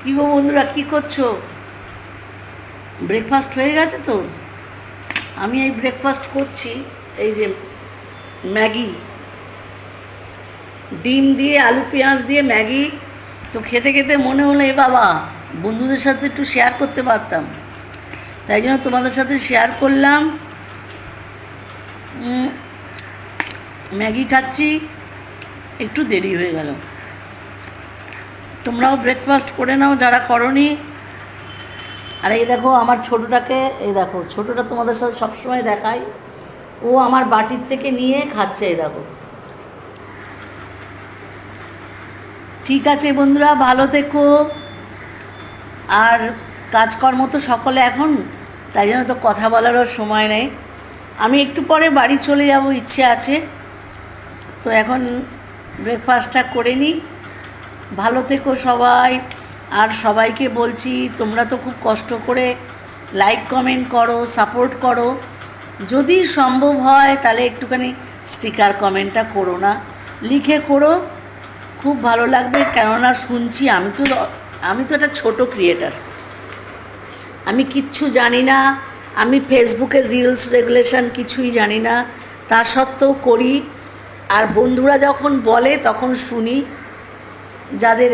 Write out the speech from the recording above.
কি গো বন্ধুরা, কি করছো? ব্রেকফাস্ট হয়ে গেছে তো? আমি এই ব্রেকফাস্ট করছি। এই যে ম্যাগি, ডিম দিয়ে আলু পেঁয়াজ দিয়ে ম্যাগি। তো খেতে খেতে মনে হলো এ বাবা, বন্ধুদের সাথে একটু শেয়ার করতে পারতাম, তাই জন্য তোমাদের সাথে শেয়ার করলাম। ম্যাগি খাচ্ছি, একটু দেরি হয়ে গেল। তোমরাও ব্রেকফাস্ট করে নাও যারা করনি। আর এই দেখো আমার ছোটোটাকে, এই দেখো ছোটোটা তোমাদের সাথে সবসময় দেখাই, ও আমার বাটির থেকে নিয়ে খাচ্ছে। এই দেখো। ঠিক আছে বন্ধুরা, ভালো থেকো। আর কাজকর্ম তো সকলে এখন, তাই জন্য তো কথা বলারও সময় নেই। আমি একটু পরে বাড়ি চলে যাব, ইচ্ছে আছে। তো এখন ব্রেকফাস্টটা করে নিই। ভালো থেকো সবাই। আর সবাইকে বলছি, তোমরা তো খুব কষ্ট করে লাইক কমেন্ট করো, সাপোর্ট করো। যদি সম্ভব হয় তাহলে একটুখানি স্টিকার কমেন্টটা করো না, লিখে করো, খুব ভালো লাগবে। কেননা শুনছি, আমি তো একটা ছোটো ক্রিয়েটার, আমি কিচ্ছু জানি না। আমি ফেসবুকের রিলস রেগুলেশন কিছুই জানি না, তা সত্ত্বেও করি। আর বন্ধুরা যখন বলে তখন শুনি। যাদের